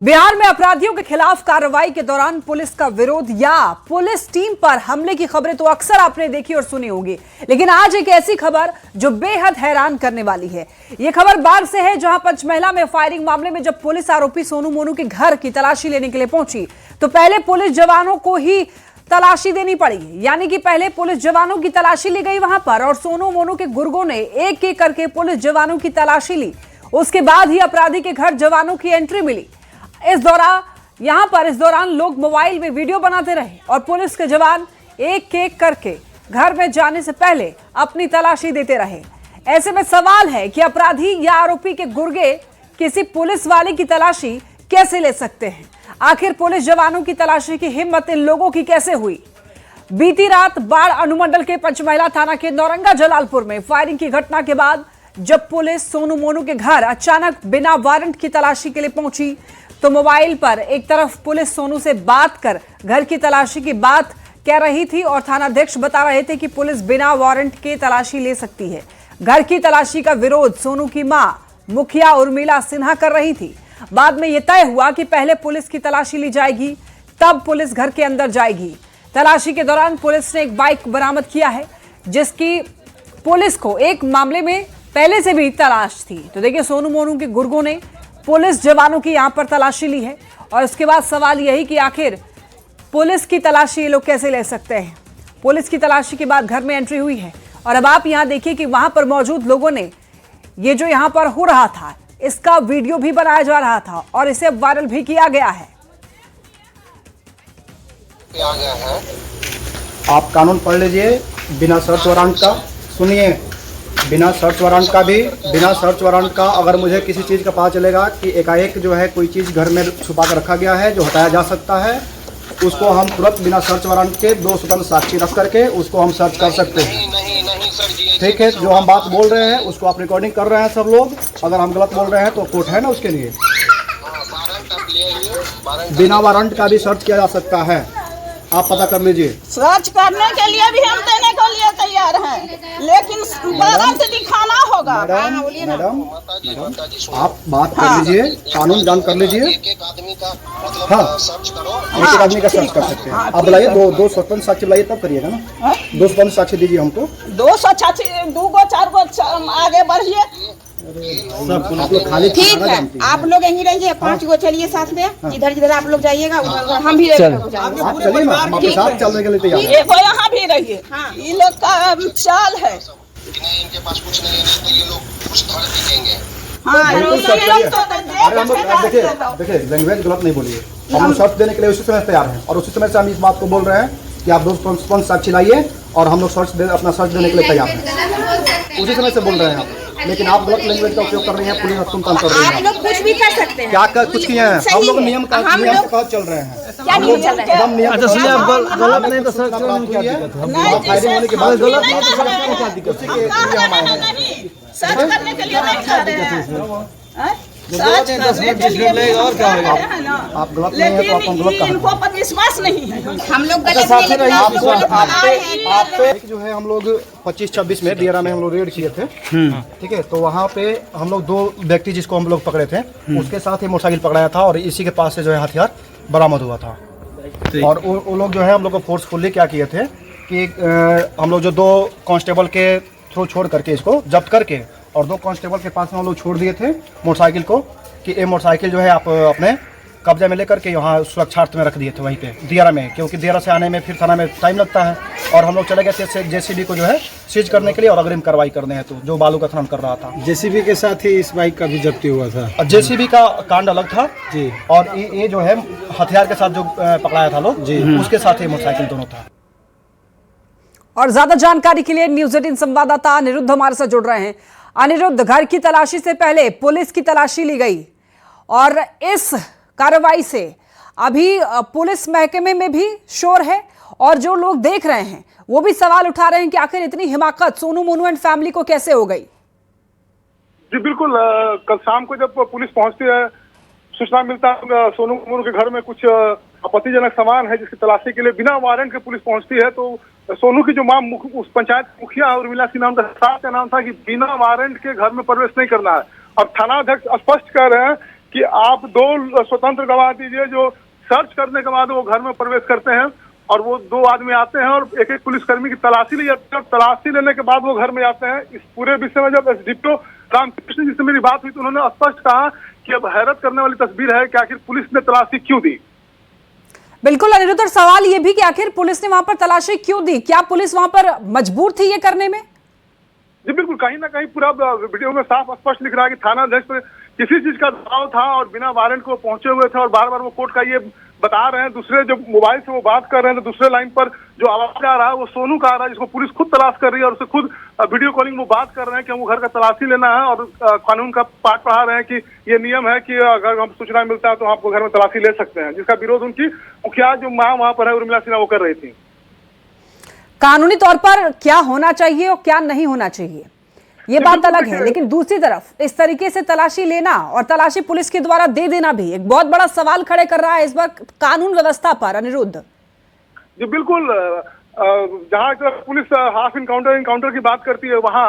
बिहार में अपराधियों के खिलाफ कार्रवाई के दौरान पुलिस का विरोध या पुलिस टीम पर हमले की खबरें तो अक्सर आपने देखी और सुनी होगी, लेकिन आज एक ऐसी खबर जो बेहद हैरान करने वाली है। यह खबर बाढ़ से है, जहां पंचमहला में फायरिंग मामले में जब पुलिस आरोपी सोनू मोनू के घर की तलाशी लेने के लिए पहुंची तो पहले पुलिस जवानों को ही तलाशी देनी पड़ी। यानी कि पहले पुलिस जवानों की तलाशी ली गई वहां पर और सोनू मोनू के गुर्गों ने एक एक करके पुलिस जवानों की तलाशी ली। उसके बाद ही अपराधी के घर जवानों की एंट्री मिली। इस दौरान लोग मोबाइल में वीडियो बनाते रहे और पुलिस के जवान एक एक करके घर में जाने से पहले अपनी तलाशी देते रहे। ऐसे में सवाल है कि अपराधी या आरोपी के गुर्गे किसी पुलिस वाले की तलाशी कैसे ले सकते हैं? आखिर पुलिस जवानों की तलाशी की हिम्मत इन लोगों की कैसे हुई? बीती रात बाढ़ अनुमंडल के पंचमहला थाना के नौरंगा जलालपुर में फायरिंग की घटना के बाद जब पुलिस सोनू मोनू के घर अचानक बिना वारंट की तलाशी के लिए पहुंची तो मोबाइल पर एक तरफ पुलिस सोनू से बात कर घर की तलाशी की बात कह रही थी और थानाध्यक्ष बता रहे थे कि पुलिस बिना वारंट के तलाशी ले सकती है। घर की तलाशी का विरोध सोनू की मां मुखिया उर्मिला सिन्हा कर रही थी। बाद में यह तय हुआ कि पहले पुलिस की तलाशी ली जाएगी, तब पुलिस घर के अंदर जाएगी। तलाशी के दौरान पुलिस ने एक बाइक बरामद किया है, जिसकी पुलिस को एक मामले में पहले से भी तलाश थी। तो देखिए, सोनू मोनू के गुर्गों ने पुलिस जवानों की यहां पर तलाशी ली है और उसके बाद सवाल यही कि आखिर पुलिस की तलाशी ये लोग कैसे ले सकते हैं। पुलिस की तलाशी के बाद घर में एंट्री हुई है और अब आप यहां देखिए कि वहां पर मौजूद लोगों ने ये जो यहां पर हो रहा था इसका वीडियो भी बनाया जा रहा था और इसे वायरल भी किया गया है। आप कानून पढ़ लीजिए, बिना सर्च वारंट का। सुनिए, बिना सर्च वारंट का भी, बिना सर्च वारंट का अगर मुझे किसी चीज़ का पता चलेगा कि एकाएक जो है कोई चीज़ घर में छुपा कर रखा गया है जो हटाया जा सकता है, उसको हम तुरंत बिना सर्च वारंट के 2 स्वतंत्र साक्षी रख करके उसको हम सर्च कर सकते हैं। ठीक है, जो हम बात बोल रहे हैं उसको आप रिकॉर्डिंग कर रहे हैं सब लोग। अगर हम गलत बोल रहे हैं तो कोर्ट है ना उसके लिए। बिना वारंट का भी सर्च किया जा सकता है, आप पता कर लीजिए। सर्च करने के लिए भी हम देने के लिए तैयार हैं, लेकिन वारंट दिखाना होगा। मैडम आप बात कर लीजिए, कानून जान कर लीजिए। हाँ, एक आदमी का सर्च कर सकते हैं। आप बुलाइए, दो स्वतंत्र साक्षी बुलाइए, तब करिएगा ना। 2 स्वतंत्र साक्षी दीजिए हमको। 2 साक्षी, 2 गो 4 गो आगे बढ़िए। आप लोग खाली ठीक है, आप लोग यहीं रहिए, 5 गो चलिए साथ में। जिधर जिधर आप लोग जाइएगा उधर हम भी आप चलिए ना, हम आपके साथ चलने के लिए तैयार हैं। वो यहाँ भी रहिए। ये लोग का चाल है। इनके पास कुछ नहीं है तो ये लोग कुछ धड़ दिखेंगे। अरे हम लोग देखिए, लैंग्वेज गलत नहीं बोलिए। हम सर्च देने के लिए उसी समय तैयार हैं और उसी समय से हम इस बात को बोल रहे हैं कि आप 2 स्वतंत्र साक्षी लाइए और हम लोग अपना सर्च देने के लिए तैयार हैं। उसी समय से बोल रहे हैं लेकिन आप गलत लैंग्वेज का उपयोग कर रही हैं। पुलिस तुम काम कर रही है। आप लोग कुछ भी कर सकते हैं। क्या कुछ किए हैं? हम लोग नियम के तहत चल रहे हैं। क्या नियम चल रहा है? गलत नहीं तो सर्च करने में क्या दिक्कत है? फायरिंग होने के बाद गलत नहीं तो सर्च करने में क्या दिक्कत है? सर्च करने के लिए नहीं कह रहे हैं। आप गलत नहीं है तो आप गलत कहा। इनको पर विश्वास नहीं है। हम लोग गलत नहीं, लेकिन आप पे जो है हम लोग 25-26 में दियारा में हम लोग रेड किए थे। ठीक है, तो वहाँ पे हम लोग 2 व्यक्ति जिसको हम लोग पकड़े थे उसके साथ ही मोटरसाइकिल पकड़ाया था और इसी के पास से जो है हथियार बरामद हुआ था। और वो लोग जो है हम लोग को फोर्सफुली क्या किए थे कि हम लोग जो 2 कांस्टेबल के थ्रू छोड़ करके इसको जब्त करके और 2 कांस्टेबल के पास में हम लोग छोड़ दिए थे मोटरसाइकिल को कि ये मोटरसाइकिल जो है आप अपने कब्जे में लेकर के यहाँ सुरक्षार्थ में रख दिए थे वहीं पे दियारा में, क्योंकि दियारा से आने में फिर थाना में टाइम लगता है। और हम लोग चले गए थे जेसीबी को जो है सीज करने के लिए और अग्रिम कार्रवाई करने हैं, तो जो बालू का खनन कर रहा था। जेसीबी के साथ ही इस बाइक का भी जब्ती हुआ था। जेसीबी का कांड अलग था जी, और ये जो है हथियार के साथ जो पकड़ाया था लोग जी, उसके साथ ही मोटरसाइकिल दोनों था। और ज्यादा जानकारी के लिए न्यूज 18 संवाददाता अनिरुद्ध हमारे साथ जुड़ रहे हैं। अनिरुद्ध, घर की तलाशी से पहले पुलिस की तलाशी ली गई और इस कार्रवाई से अभी पुलिस महकमे में भी शोर है और जो लोग देख रहे हैं वो भी सवाल उठा रहे हैं कि आखिर इतनी हिमाकत सोनू मोनू एंड फैमिली को कैसे हो गई। जी बिल्कुल, कल शाम को जब पुलिस पहुंचती है, सूचना मिलता है सोनू मोनू के घर में कुछ आपत्तिजनक सामान है जिसकी तलाशी के लिए बिना वारंट के पुलिस पहुंचती है। तो सोनू की जो मां उस पंचायत मुखिया उर्मिला सिन्हा, उनका साफ का नाम था कि बिना वारंट के घर में प्रवेश नहीं करना है। अब थानाध्यक्ष स्पष्ट कह रहे हैं कि आप 2 स्वतंत्र गवाह दीजिए जो सर्च करने के बाद वो घर में प्रवेश करते हैं और वो 2 आदमी आते हैं और एक पुलिसकर्मी की तलाशी ली जाती है और तलाशी लेने के बाद वो घर में आते हैं। इस पूरे विषय में जब एसडीपीओ रामकृष्ण जी से मेरी बात हुई तो उन्होंने स्पष्ट कहा कि अब हैरत करने वाली तस्वीर है कि आखिर पुलिस ने तलाशी क्यों दी। बिल्कुल अनिरुद्ध, और सवाल ये भी कि आखिर पुलिस ने वहां पर तलाशी क्यों दी? क्या पुलिस वहां पर मजबूर थी ये करने में? जी बिल्कुल, कहीं ना कहीं पूरा वीडियो में साफ स्पष्ट लिख रहा है कि थाना अध्यक्ष पर किसी चीज का दबाव था और बिना वारंट को पहुंचे हुए थे और बार बार वो कोर्ट का ये बता रहे हैं। दूसरे जो मोबाइल से वो बात कर रहे हैं तो दूसरे लाइन पर जो आवाज आ रहा है वो सोनू का आ रहा है, जिसको पुलिस खुद तलाश कर रही है और उससे खुद वीडियो कॉलिंग वो बात कर रहे हैं कि हमको घर का तलाशी लेना है और कानून का पाठ पढ़ा रहे हैं कि ये नियम है कि अगर हम सूचना मिलता है तो आपको घर में तलाशी ले सकते हैं, जिसका विरोध उनकी मुखिया जो मां वहां पर है उर्मिला सिन्हा वो कर रही थी। कानूनी तौर पर क्या होना चाहिए और क्या नहीं होना चाहिए ये बात अलग है, लेकिन दूसरी तरफ इस तरीके से तलाशी लेना और तलाशी पुलिस के द्वारा दे देना भी एक बहुत बड़ा सवाल खड़े कर रहा है इस वक्त कानून व्यवस्था पर। अनिरुद्ध जी बिल्कुल, जहाँ पुलिस हाफ इनकाउंटर की बात करती है वहाँ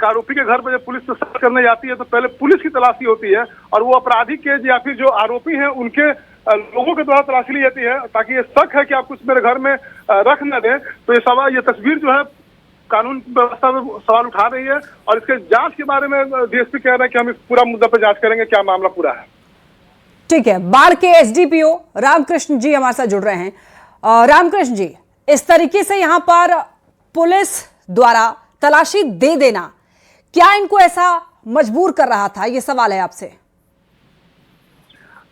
आरोपी के घर पर जब पुलिस सर्च करने जाती है तो पहले पुलिस की तलाशी होती है और वो अपराधी के या फिर जो आरोपी हैं उनके लोगों के द्वारा तलाशी ली जाती है ताकि ये शक है कि आप कुछ मेरे घर में रख न दें। तो ये तस्वीर जो है कानून व्यवस्था में सवाल उठा रही है और इसके जांच के बारे में डीएसपी कह रहे हैं कि हम इस पूरा मुद्दा पर जांच करेंगे, क्या मामला पूरा है। ठीक है, बाढ़ के एसडीपीओ रामकृष्ण जी हमारे साथ जुड़ रहे हैं। रामकृष्ण जी, इस तरीके से यहाँ पर पुलिस द्वारा तलाशी दे देना क्या इनको ऐसा मजबूर कर रहा था, ये सवाल है आपसे।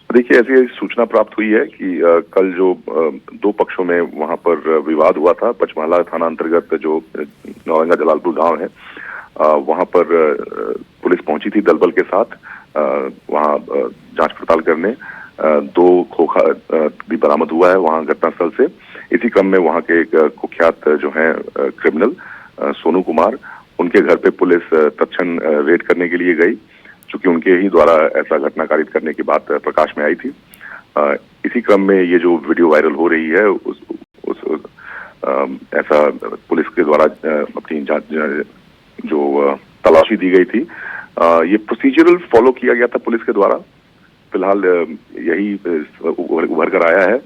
देखिए, ऐसी सूचना प्राप्त हुई है कि कल जो 2 पक्षों में वहां पर विवाद हुआ था, पचमहला थाना अंतर्गत जो नौरंगा जलालपुर गांव है वहां पर पुलिस पहुंची थी दलबल के साथ वहां जांच पड़ताल करने। 2 खोखा भी बरामद हुआ है वहां घटनास्थल से। इसी क्रम में वहां के एक कुख्यात जो है क्रिमिनल सोनू कुमार, उनके घर पे पुलिस तत्क्षण रेड करने के लिए गई, चूंकि उनके ही द्वारा ऐसा घटना कारित करने की बात प्रकाश में आई थी। इसी क्रम में ये जो वीडियो वायरल हो रही है ऐसा पुलिस के द्वारा अपनी जांच जो तलाशी दी गई थी, ये प्रोसीजरल फॉलो किया गया था पुलिस के द्वारा। फिलहाल यही उभर कर आया है।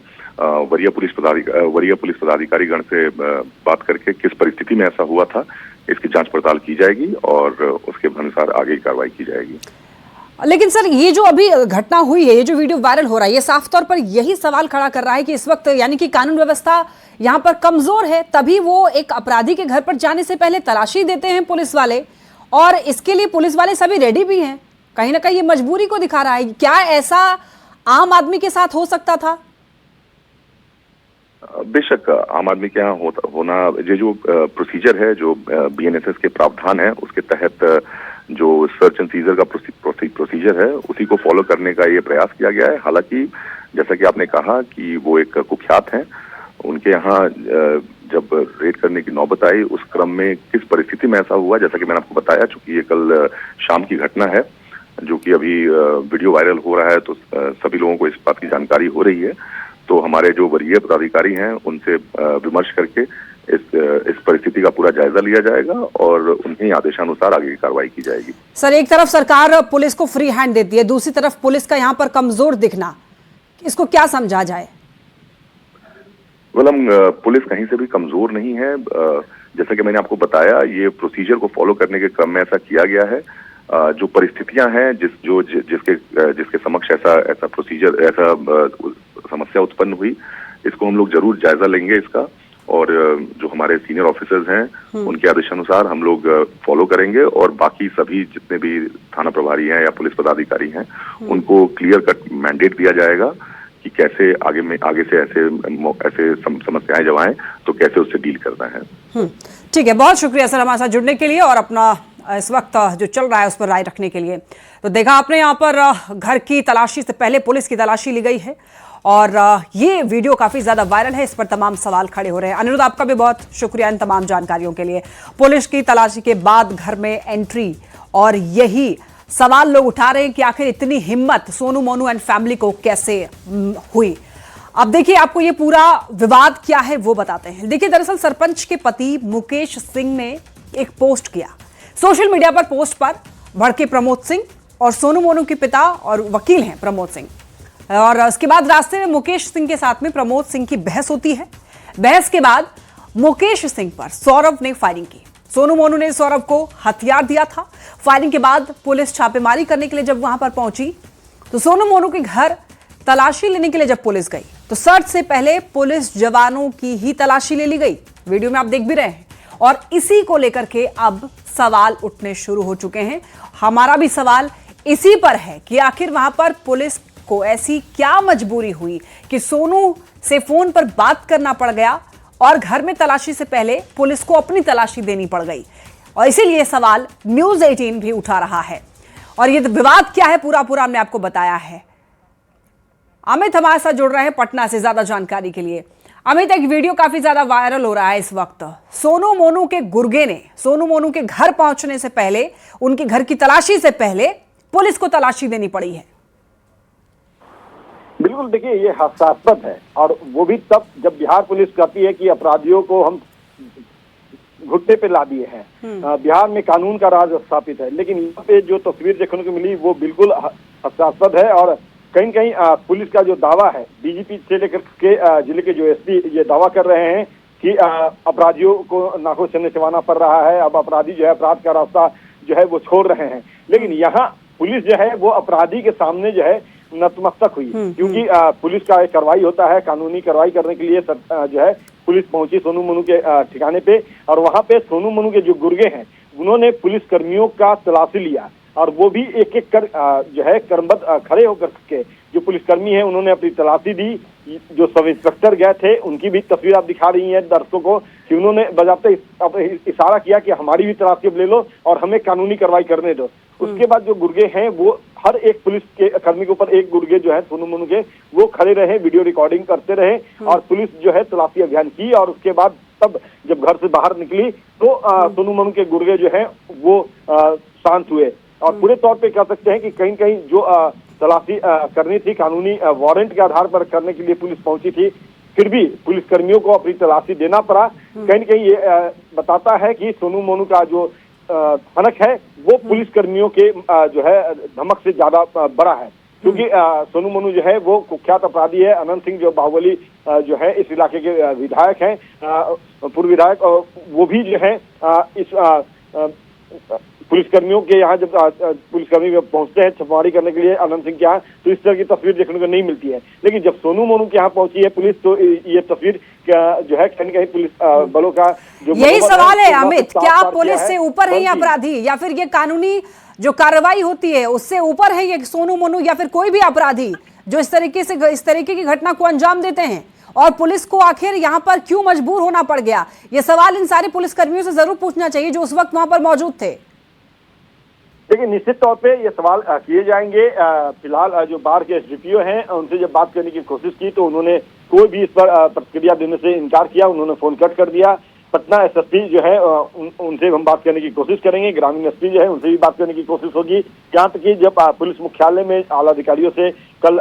वरीय पुलिस पदाधिकारीगण से बात करके किस परिस्थिति में ऐसा हुआ था इसकी जांच पड़ताल की जाएगी और उसके अनुसार आगे की कार्रवाई की जाएगी। लेकिन सर, ये जो अभी घटना हुई है, ये जो वीडियो वायरल हो रहा है, ये साफ तौर पर यही सवाल खड़ा कर रहा है कि इस वक्त यानी कि कानून व्यवस्था यहाँ पर कमजोर है, तभी वो एक अपराधी के घर पर जाने से पहले तलाशी देते हैं पुलिस वाले, और इसके लिए पुलिस वाले सभी रेडी भी हैं। कहीं ना कहीं ये मजबूरी को दिखा रहा है। क्या ऐसा आम आदमी के साथ हो सकता था? बेशक आम आदमी के यहाँ होना, ये जो प्रोसीजर है, जो बीएनएसएस के प्रावधान है, उसके तहत जो सर्च एंड सीजर का प्रोसीजर है उसी को फॉलो करने का ये प्रयास किया गया है। हालांकि जैसा कि आपने कहा कि वो एक कुख्यात हैं, उनके यहाँ जब रेड करने की नौबत आई उस क्रम में किस परिस्थिति में ऐसा हुआ, जैसा कि मैंने आपको बताया, चूंकि ये कल शाम की घटना है जो कि अभी वीडियो वायरल हो रहा है तो सभी लोगों को इस बात की जानकारी हो रही है। तो हमारे जो वरीय पदाधिकारी हैं उनसे विमर्श करके इस परिस्थिति का पूरा जायजा लिया जाएगा और उन्हीं आदेशानुसार आगे की कार्रवाई की जाएगी। सर, एक तरफ सरकार पुलिस को फ्री हैंड देती है, दूसरी तरफ पुलिस का यहाँ पर कमजोर दिखना, इसको क्या समझा जाए? पुलिस कहीं से भी कमजोर नहीं है। जैसा कि मैंने आपको बताया, ये प्रोसीजर को फॉलो करने के क्रम में ऐसा किया गया है। जो परिस्थितियां हैं जिसके समक्ष ऐसा प्रोसीजर, ऐसा समस्या उत्पन्न हुई, इसको हम लोग जरूर जायजा लेंगे इसका, और जो हमारे सीनियर ऑफिसर्स हैं उनके आदेशानुसार हम लोग फॉलो करेंगे और बाकी सभी जितने भी थाना प्रभारी हैं या पुलिस पदाधिकारी हैं उनको क्लियर कट मैंडेट दिया जाएगा कि कैसे आगे से ऐसे समस्याएं जब आएं तो कैसे उससे डील करना है। ठीक है, बहुत शुक्रिया सर हमारे साथ जुड़ने के लिए और अपना इस वक्त जो चल रहा है उस पर राय रखने के लिए। तो देखा आपने, यहाँ पर घर की तलाशी से पहले पुलिस की तलाशी ली गई है और ये वीडियो काफी ज्यादा वायरल है, इस पर तमाम सवाल खड़े हो रहे हैं। अनिरुद्ध, आपका भी बहुत शुक्रिया इन तमाम जानकारियों के लिए। पुलिस की तलाशी के बाद घर में एंट्री, और यही सवाल लोग उठा रहे हैं कि आखिर इतनी हिम्मत सोनू मोनू एंड फैमिली को कैसे हुई। अब देखिए, आपको ये पूरा विवाद क्या है वो बताते हैं। देखिए, दरअसल सरपंच के पति मुकेश सिंह ने एक पोस्ट किया सोशल मीडिया पर। पोस्ट पर भड़के प्रमोद सिंह और सोनू मोनू के पिता और वकील हैं प्रमोद सिंह। और उसके बाद रास्ते में मुकेश सिंह के साथ में प्रमोद सिंह की बहस होती है। बहस के बाद मुकेश सिंह पर सौरभ ने फायरिंग की। सोनू मोनू ने सौरभ को हथियार दिया था। फायरिंग के बाद पुलिस छापेमारी करने के लिए जब वहां पर पहुंची तो सोनू मोनू के घर तलाशी लेने के लिए जब पुलिस गई तो सर्च से पहले पुलिस जवानों की ही तलाशी ले ली गई। वीडियो में आप देख भी रहे हैं। और इसी को लेकर के अब सवाल उठने शुरू हो चुके हैं। हमारा भी सवाल इसी पर है कि आखिर वहां पर पुलिस को ऐसी क्या मजबूरी हुई कि सोनू से फोन पर बात करना पड़ गया और घर में तलाशी से पहले पुलिस को अपनी तलाशी देनी पड़ गई। और इसीलिए सवाल न्यूज़ 18 भी उठा रहा है। और ये विवाद क्या है पूरा हमने आपको बताया है। अमित हमारे साथ जुड़ रहे हैं पटना से ज्यादा जानकारी के लिए। अमित, एक वीडियो काफी ज्यादा वायरल हो रहा है इस वक्त। सोनू मोनू के गुर्गे ने सोनू मोनू के घर पहुंचने से पहले, उनके घर की तलाशी से पहले पुलिस को तलाशी देनी पड़ी है। बिल्कुल, देखिए ये हास्यास्पद है और वो भी तब जब बिहार पुलिस कहती है कि अपराधियों को हम घुट्टे पे ला दिए हैं। बिहार में कानून का राज स्थापित है, लेकिन यहाँ पे जो तस्वीर देखने को मिली वो बिल्कुल हास्यास्पद है। और कहीं कहीं पुलिस का जो दावा है, डीजीपी से लेकर के जिले के जो एसपी ये दावा कर रहे हैं कि अपराधियों को नाकों से नचवाना पड़ रहा है। अब अपराधी जो है अपराध का रास्ता जो है वो छोड़ रहे हैं। लेकिन यहाँ पुलिस जो है वो अपराधी के सामने जो है नतमस्तक हुई, क्योंकि पुलिस का एक कार्रवाई होता है। कानूनी कार्रवाई करने के लिए जो है पुलिस पहुंची सोनू मोनू के ठिकाने पे, और वहां पे सोनू मोनू के जो गुर्गे हैं उन्होंने पुलिस कर्मियों का तलाशी लिया और वो भी एक एक कर जो है क्रमबद्ध खड़े होकर के जो पुलिसकर्मी है उन्होंने अपनी तलाशी दी। जो सब इंस्पेक्टर गए थे उनकी भी तस्वीर आप दिखा रही हैं दर्शकों को कि उन्होंने बजाते इशारा किया कि हमारी भी तलाशी अब ले लो और हमें कानूनी कार्रवाई करने दो। उसके बाद जो गुर्गे हैं वो हर एक पुलिस के कर्मी के ऊपर एक गुर्गे जो है सोनू मोनू के वो खड़े रहे, वीडियो रिकॉर्डिंग करते रहे और पुलिस जो है तलाशी अभियान की। और उसके बाद तब जब घर से बाहर निकली तो सोनू मोनू के गुर्गे जो है वो शांत हुए। और पूरे तौर पे कह सकते हैं कि कहीं कहीं जो तलाशी करनी थी कानूनी वारंट के आधार पर करने के लिए पुलिस पहुंची थी, फिर भी पुलिसकर्मियों को अपनी तलाशी देना पड़ा। कहीं न कहीं ये बताता है कि सोनू मोनू का जो धनक है वो पुलिसकर्मियों के जो है धमक से ज्यादा बड़ा है, क्योंकि सोनू मोनू जो है वो कुख्यात अपराधी है। अनंत सिंह जो बाहुबली जो है इस इलाके के विधायक हैं, पूर्व विधायक, और वो भी जो है इस पुलिसकर्मियों के यहाँ जब पुलिसकर्मी पहुंचते हैं छापेमारी करने के लिए अनंत सिंह के यहाँ, तो इस तरह की तस्वीर देखने को नहीं मिलती है। लेकिन जब सोनू मोनू के यहाँ पहुंची है पुलिस तो ये तस्वीर जो है कहीं कहीं पुलिस बलों का जो यही सवाल है अमित, क्या पुलिस से ऊपर है ये अपराधी या फिर ये कानूनी जो कार्रवाई होती है उससे ऊपर है ये सोनू मोनू या फिर कोई भी अपराधी जो इस तरीके की घटना को अंजाम देते हैं? और पुलिस को आखिर यहाँ पर क्यों मजबूर होना पड़ गया? ये सवाल इन सारे पुलिसकर्मियों से जरूर पूछना चाहिए जो उस वक्त वहां पर मौजूद थे। देखिए निश्चित तौर पे ये सवाल किए जाएंगे। फिलहाल जो बाढ़ के एसडीपीओ हैं उनसे जब बात करने की कोशिश की तो उन्होंने कोई भी इस पर प्रतिक्रिया देने से इनकार किया, उन्होंने फोन कट कर दिया। पटना एसएसपी जो है उनसे हम बात करने की कोशिश करेंगे, ग्रामीण एसपी जो है उनसे भी बात करने की कोशिश होगी। यहाँ तक कि जब पुलिस मुख्यालय में आला अधिकारियों से कल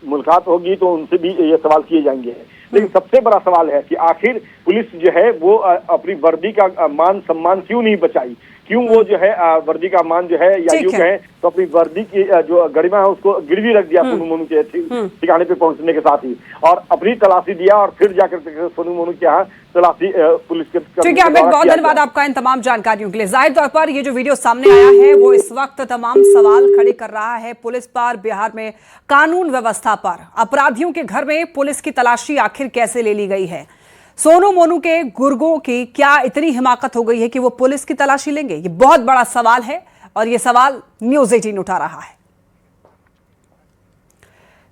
मुलाकात होगी तो उनसे भी ये सवाल किए जाएंगे। लेकिन सबसे बड़ा सवाल है कि आखिर पुलिस जो है वो अपनी वर्दी का मान सम्मान क्यों नहीं बचाई, क्यों वो जो है वर्दी का मान जो है या यूं कहें तो अपनी वर्दी की जो गरिमा है उसको गिरवी रख दिया सोनू मोनू के ठिकाने पे पहुंचने के साथ ही, और अपनी तलाशी दिया और फिर जाकर सोनू मोनू के यहाँ तलाशी पुलिस के। ठीक है अमित, बहुत धन्यवाद आपका इन तमाम जानकारियों के लिए। जाहिर तौर पर ये जो वीडियो सामने आया है वो इस वक्त तमाम सवाल खड़े कर रहा है पुलिस पर, बिहार में कानून व्यवस्था पर। अपराधियों के घर में पुलिस की तलाशी आखिर कैसे ले ली गई है? सोनू मोनू के गुर्गों की क्या इतनी हिमाकत हो गई है कि वो पुलिस की तलाशी लेंगे? ये बहुत बड़ा सवाल है और ये सवाल न्यूज़ 18 उठा रहा है।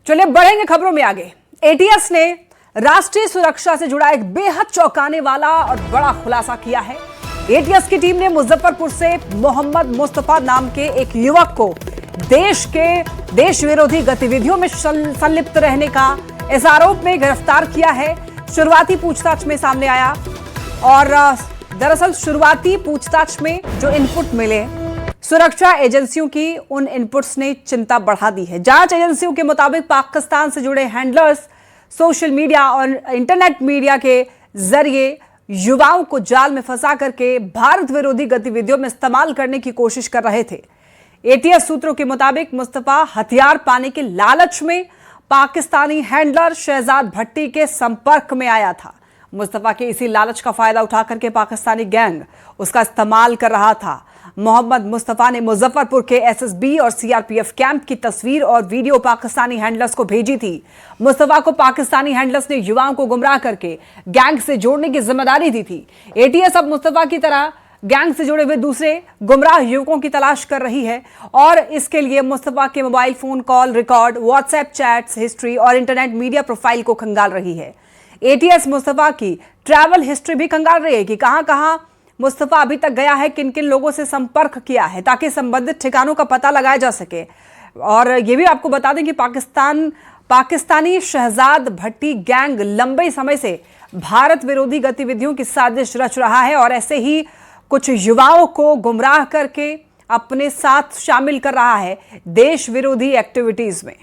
चलिए बढ़ेंगे खबरों में आगे। एटीएस ने राष्ट्रीय सुरक्षा से जुड़ा एक बेहद चौंकाने वाला और बड़ा खुलासा किया है। एटीएस की टीम ने मुजफ्फरपुर से मोहम्मद मुस्तफा नाम के एक युवक को देश विरोधी गतिविधियों में संलिप्त रहने का इस आरोप में गिरफ्तार किया है। शुरुआती पूछताछ में सामने आया और दरअसल शुरुआती पूछताछ में जो इनपुट मिले सुरक्षा एजेंसियों की, उन इनपुट्स ने चिंता बढ़ा दी है। जांच एजेंसियों के मुताबिक पाकिस्तान से जुड़े हैंडलर्स सोशल मीडिया और इंटरनेट मीडिया के जरिए युवाओं को जाल में फंसा करके भारत विरोधी गतिविधियों में इस्तेमाल करने की कोशिश कर रहे थे। एटीएस सूत्रों के मुताबिक मुस्तफा हथियार पाने के लालच में पाकिस्तानी हैंडलर शहजाद भट्टी के संपर्क में आया था। मुस्तफा के इसी लालच का फायदा उठाकर के पाकिस्तानी गैंग उसका इस्तेमाल कर रहा था। मोहम्मद मुस्तफा ने मुजफ्फरपुर के एसएसबी और सीआरपीएफ कैंप की तस्वीर और वीडियो पाकिस्तानी हैंडलर्स को भेजी थी। मुस्तफा को पाकिस्तानी हैंडलर्स ने युवाओं को गुमराह करके गैंग से जोड़ने की जिम्मेदारी दी थी। एटीएस अब मुस्तफा की तरह गैंग से जुड़े हुए दूसरे गुमराह युवकों की तलाश कर रही है और इसके लिए मुस्तफा के mobile phone call record, WhatsApp chats history और इंटरनेट मीडिया प्रोफाइल को खंगाल रही है। एटीएस मुस्तफा की ट्रैवल हिस्ट्री भी खंगाल रही है कि कहां-कहां मुस्तफा अभी तक गया है, किन किन लोगों से संपर्क किया है, ताकि संबंधित ठिकानों का पता लगाया जा सके। और ये भी आपको बता दें कि पाकिस्तानी शहजाद भट्टी गैंग लंबे समय से भारत विरोधी गतिविधियों की साजिश रच रहा है और ऐसे ही कुछ युवाओं को गुमराह करके अपने साथ शामिल कर रहा है देश विरोधी एक्टिविटीज में।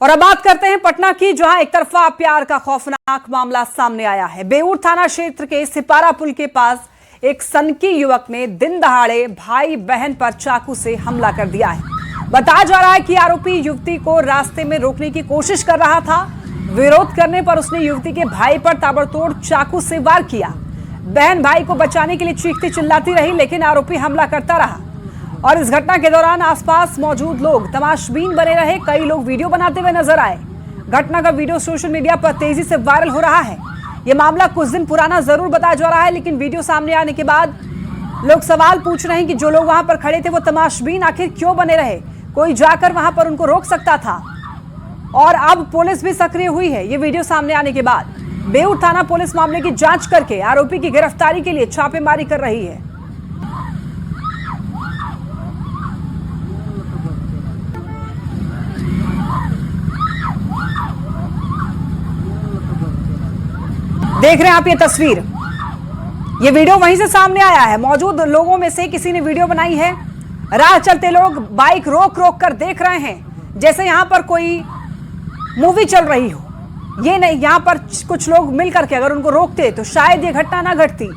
और अब बात करते हैं पटना की, जहां एक तरफा प्यार का खौफनाक मामला सामने आया है। बेऊर थाना क्षेत्र के सिपारा पुल के पास एक सनकी युवक ने दिन दहाड़े भाई बहन पर चाकू से हमला कर दिया है। बताया जा रहा है कि आरोपी युवती को रास्ते में रोकने की कोशिश कर रहा था। विरोध करने पर उसने युवती के भाई पर ताबड़तोड़ चाकू से वार किया। बहन भाई को बचाने के लिए चीखती चिल्लाती रही, लेकिन आरोपी हमला करता रहा और इस घटना के दौरान आसपास मौजूद लोग तमाशबीन बने रहे। कई लोग वीडियो बनाते हुए नजर आए। घटना का वीडियो सोशल मीडिया पर तेजी से वायरल हो रहा है। यह मामला कुछ दिन पुराना जरूर बताया जा रहा है, लेकिन वीडियो सामने आने के बाद लोग सवाल पूछ रहे हैं कि जो लोग वहां पर खड़े थे वो तमाशबीन आखिर क्यों बने रहे? कोई जाकर वहां पर उनको रोक सकता था। और अब पुलिस भी सक्रिय हुई है। ये वीडियो सामने आने के बाद बेऊर थाना पुलिस मामले की जांच करके आरोपी की गिरफ्तारी के लिए छापेमारी कर रही है। देख रहे हैं आप ये तस्वीर, ये वीडियो वहीं से सामने आया है। मौजूद लोगों में से किसी ने वीडियो बनाई है। राह चलते लोग बाइक रोक रोक कर देख रहे हैं, जैसे यहां पर कोई मूवी चल रही हो। ये नहीं, यहां पर कुछ लोग मिलकर के अगर उनको रोकते तो शायद ये घटना ना घटती।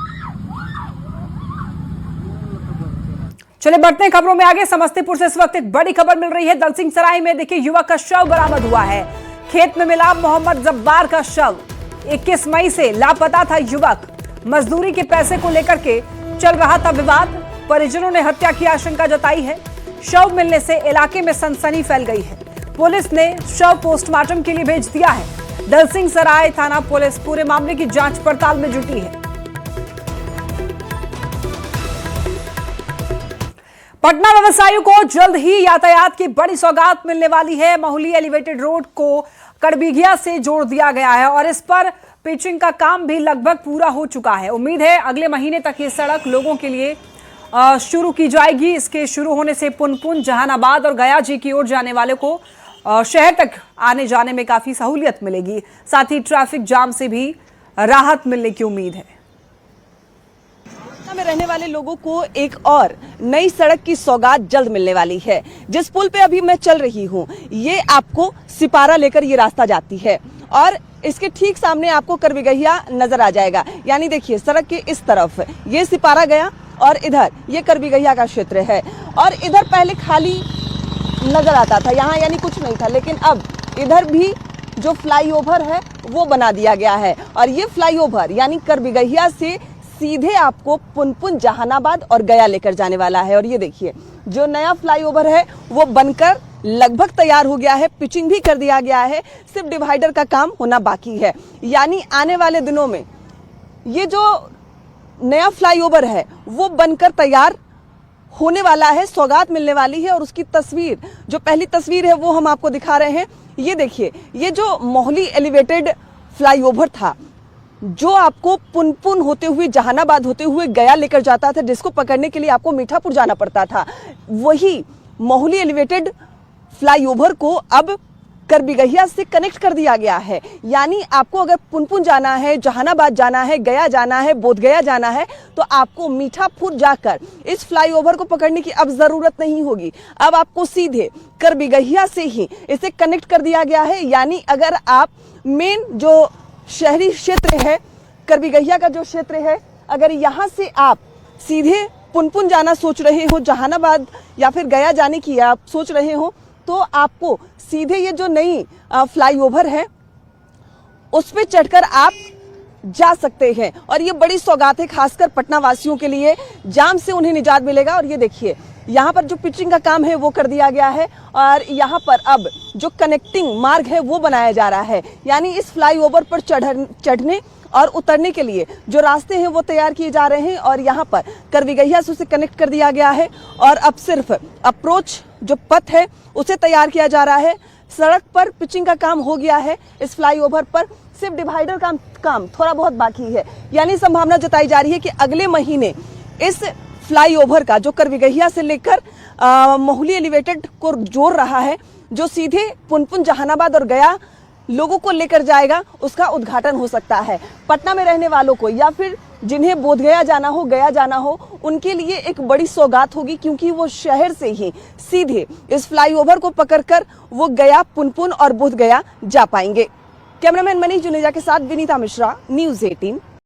चले बढ़ते हैं खबरों में आगे। समस्तीपुर से इस वक्त एक बड़ी खबर मिल रही है। दलसिंह सराय में देखिए युवक का शव बरामद हुआ है। खेत में मिला मोहम्मद जब्बार का शव। 21 मई से लापता था युवक। मजदूरी के पैसे को लेकर के चल रहा था विवाद। परिजनों ने हत्या की आशंका जताई है। शव मिलने से इलाके में सनसनी फैल गई है। पुलिस ने शव पोस्टमार्टम के लिए भेज दिया है। दलसिंह सराय थाना पुलिस पूरे मामले की जांच पड़ताल में जुटी है। पटना व्यवसायियों को जल्द ही यातायात की बड़ी सौगात मिलने वाली है। महुली एलिवेटेड रोड को कड़बिगिया से जोड़ दिया गया है और इस पर पिचिंग का काम भी लगभग पूरा हो चुका है। उम्मीद है अगले महीने तक ये सड़क लोगों के लिए शुरू की जाएगी। इसके शुरू होने से पुनपुन, जहानाबाद और गया जी की ओर जाने वाले को शहर तक आने जाने में काफी सहूलियत मिलेगी। साथ ही ट्रैफिक जाम से भी राहत मिलने की उम्मीद है। में रहने वाले लोगों को एक और नई सड़क की सौगात जल्द मिलने वाली है। जिस पुल पे अभी मैं चल रही हूँ, ये आपको सिपारा लेकर ये रास्ता जाती है और इसके ठीक सामने आपको करबिगहिया नजर आ जाएगा। यानी देखिए सड़क के इस तरफ ये सिपारा गया और इधर ये करबिगहिया का क्षेत्र है और इधर पहले खाली नजर आता था, यहाँ यानी कुछ नहीं था, लेकिन अब इधर भी जो फ्लाईओवर है वो बना दिया गया है और ये फ्लाईओवर यानी करबिगहिया से सीधे आपको पुनपुन, जहानाबाद और गया लेकर जाने वाला है। और ये देखिए जो नया फ्लाईओवर है वो बनकर लगभग तैयार हो गया है, पिचिंग भी कर दिया गया है, सिर्फ डिवाइडर का काम होना बाकी है। यानी आने वाले दिनों में ये जो नया फ्लाईओवर है वो बनकर तैयार होने वाला है, सौगात मिलने वाली है। और उसकी तस्वीर, जो पहली तस्वीर है वो हम आपको दिखा रहे हैं। ये देखिए, ये जो मोहली एलिवेटेड फ्लाईओवर था जो आपको पुनपुन होते हुए, जहानाबाद होते हुए गया लेकर जाता था, जिसको पकड़ने के लिए आपको मीठापुर जाना पड़ता था, वही मोहली एलिवेटेड फ्लाईओवर को अब करबिगहिया से कनेक्ट कर दिया गया है। यानी आपको अगर पुनपुन जाना है, जहानाबाद जाना है, गया जाना है, बोधगया जाना है, तो आपको मीठापुर जाकर इस फ्लाईओवर को पकड़ने की अब जरूरत नहीं होगी। अब आपको सीधे करबिगहिया से ही इसे कनेक्ट कर दिया गया है। यानी अगर आप मेन जो शहरी क्षेत्र है, करबिगहिया का जो क्षेत्र है, अगर यहाँ से आप सीधे पुनपुन जाना सोच रहे हो, जहानाबाद या फिर गया जाने की आप सोच रहे हो, तो आपको सीधे ये जो नई फ्लाईओवर है उस पे चढ़कर आप जा सकते हैं। और ये बड़ी सौगात है खासकर पटना वासियों के लिए, जाम से उन्हें निजात मिलेगा। और ये देखिए यहाँ पर जो पिचिंग का काम है वो कर दिया गया है और यहाँ पर अब जो कनेक्टिंग मार्ग है वो बनाया जा रहा है, यानी इस फ्लाईओवर पर चढ़ने और उतरने के लिए जो रास्ते हैं वो तैयार किए जा रहे हैं और यहाँ पर करविगहिया से उसे कनेक्ट कर दिया गया है और अब सिर्फ अप्रोच जो पथ है उसे तैयार किया जा रहा है। सड़क पर पिचिंग का काम हो गया है, इस फ्लाईओवर पर सिर्फ डिवाइडर का काम थोड़ा बहुत बाकी है, यानी संभावना जताई जा रही है कि अगले महीने इस फ्लाईओवर का जो करविगहिया से लेकर मोहाली एलिवेटेड को जोड़ रहा है, जो सीधे पुनपुन, जहानाबाद और गया लोगों को लेकर जाएगा, उसका उद्घाटन हो सकता है। पटना में रहने वालों को या फिर जिन्हें बोधगया जाना हो, गया जाना हो, उनके लिए एक बड़ी सौगात होगी, क्योंकि वो शहर से ही सीधे इस फ्लाईओवर को पकड़कर वो गया, पुनपुन और बोधगया जा पाएंगे। कैमरामैन मनीष जुनेजा के साथ विनीता मिश्रा, न्यूज़ 18।